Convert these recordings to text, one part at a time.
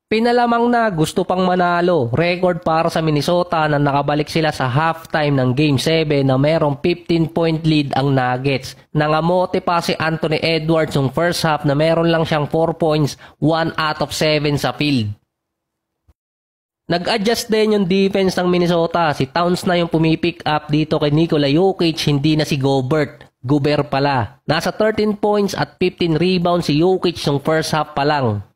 Pinalamang na gusto pang manalo, record para sa Minnesota na nakabalik sila sa halftime ng Game 7 na merong 15-point lead ang Nuggets. Nangamote pa si Anthony Edwards ng first half na meron lang siyang 4 points, 1 out of 7 sa field. Nag-adjust din yung defense ng Minnesota. Si Towns na yung pumipick up dito kay Nikola Jokic, hindi na si Gobert. Gobert pala. Nasa 13 points at 15 rebounds si Jokic ng first half pa lang.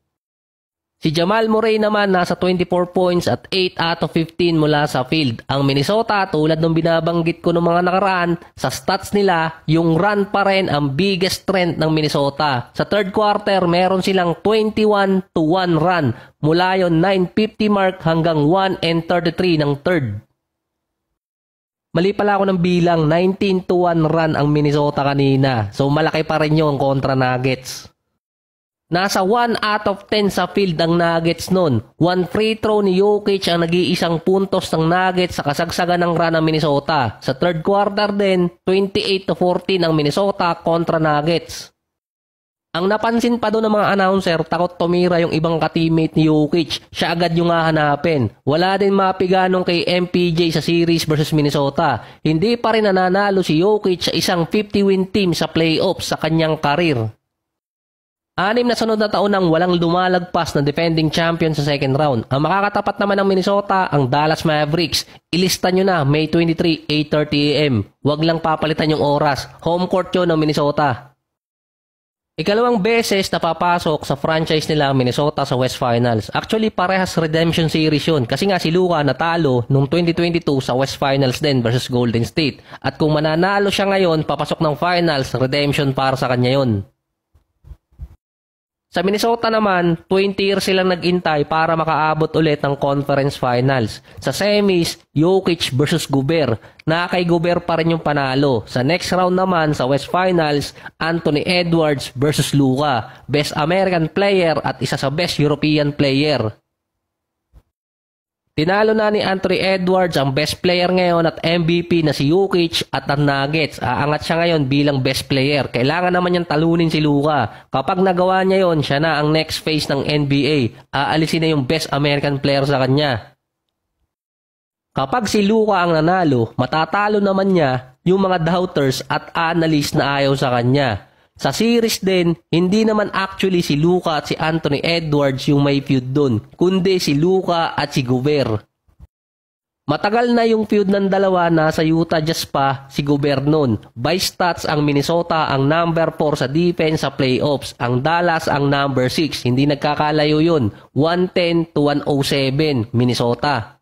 Si Jamal Murray naman nasa 24 points at 8 out of 15 mula sa field. Ang Minnesota, tulad ng binabanggit ko ng mga nakaraan, sa stats nila, yung run pa rin ang biggest strength ng Minnesota. Sa third quarter, meron silang 21-1 run mula yon 9:50 mark hanggang 1:33 ng third. Mali pala ako ng bilang, 19-1 run ang Minnesota kanina. So malaki pa rin yung kontra Nuggets. Nasa 1 out of 10 sa field ang Nuggets nun. 1 free throw ni Jokic ang nag-iisang puntos ng Nuggets sa kasagsagan ng run ng Minnesota. Sa third quarter din, 28-14 ang Minnesota kontra Nuggets. Ang napansin pa doon ng mga announcer, takot tumira yung ibang ka-teammate ni Jokic. Siya agad yung hahanapin. Wala din mapiganong kay MPJ sa series versus Minnesota. Hindi pa rin nananalo si Jokic sa isang 50-win team sa playoffs sa kanyang karir. 6 na sunod na taon nang walang lumalagpas na defending champion sa second round. Ang makakatapat naman ng Minnesota, ang Dallas Mavericks. Ilista nyo na, May 23, 8:30 AM. Huwag lang papalitan yung oras. Home court yun ng Minnesota. Ikalawang beses na papasok sa franchise nila ang Minnesota sa West Finals. Actually, parehas redemption series yun. Kasi nga si Luka natalo noong 2022 sa West Finals din versus Golden State. At kung mananalo siya ngayon, papasok ng finals, redemption para sa kanya yun. Sa Minnesota naman, 20 years silang nag-intay para makaabot ulit ng conference finals. Sa semis, Jokic versus Gobert. Na kay Gobert pa rin yung panalo. Sa next round naman, sa West Finals, Anthony Edwards versus Luka. Best American player at isa sa best European player. Tinalo na ni Anthony Edwards ang best player ngayon at MVP na si Jokic at ang Nuggets. Aangat siya ngayon bilang best player. Kailangan naman niyang talunin si Luka. Kapag nagawa niya yon, siya na ang next phase ng NBA. Aalisin na yung best American player sa kanya. Kapag si Luka ang nanalo, matatalo naman niya yung mga doubters at analysts na ayaw sa kanya. Sa series din, hindi naman actually si Luka at si Anthony Edwards yung may feud dun, kundi si Luka at si Gobert. Matagal na yung feud ng dalawa, nasa Utah Jazz pa si Gobert nun. By stats, ang Minnesota ang number 4 sa defense sa playoffs. Ang Dallas ang number 6. Hindi nagkakalayo yun. 110-107 Minnesota.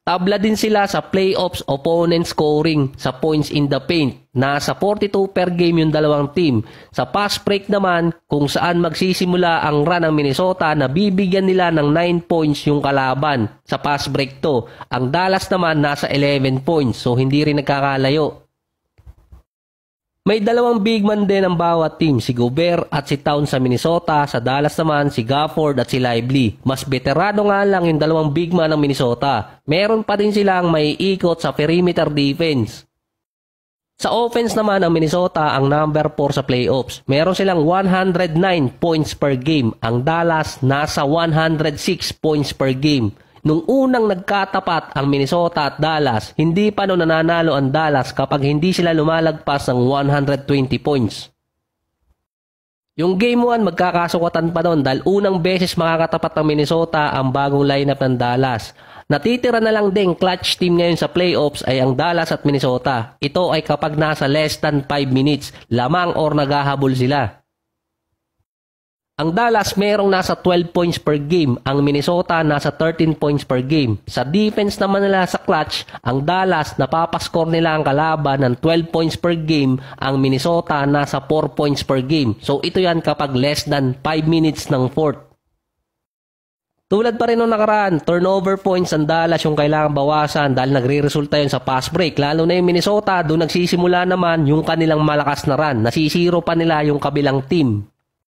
Tabla din sila sa playoffs opponent scoring sa points in the paint. Nasa 42 per game yung dalawang team. Sa fast break naman, kung saan magsisimula ang run ng Minnesota, nabibigyan nila ng 9 points yung kalaban. Sa fast break to. Ang Dallas naman nasa 11 points, so hindi rin nagkakalayo. May dalawang big man din ang bawat team, si Gobert at si Towns sa Minnesota. Sa Dallas naman, si Gafford at si Lively. Mas veterano nga lang yung dalawang big man ng Minnesota. Meron pa din silang may ikot sa perimeter defense. Sa offense naman ng Minnesota ang number 4 sa playoffs. Meron silang 109 points per game. Ang Dallas nasa 106 points per game. Nung unang nagkatapat ang Minnesota at Dallas, hindi pa noon nananalo ang Dallas kapag hindi sila lumalagpas ng 120 points. Yung Game 1 magkakasukatan pa noon dahil unang beses makakatapat ng Minnesota ang bagong lineup ng Dallas. Natitira na lang ding clutch team ngayon sa playoffs ay ang Dallas at Minnesota. Ito ay kapag nasa less than 5 minutes, lamang or naghahabol sila. Ang Dallas merong nasa 12 points per game, ang Minnesota nasa 13 points per game. Sa defense naman nila sa clutch, ang Dallas napapaskor nila ang kalaban ng 12 points per game, ang Minnesota nasa 4 points per game. So ito yan kapag less than 5 minutes ng fourth. Tulad pa rin nung nakaraan, turnover points ang Dallas yung kailangang bawasan dahil nagre-resulta yun sa pass break. Lalo na yung Minnesota, doon nagsisimula naman yung kanilang malakas na run. Nasisiro pa nila yung kabilang team.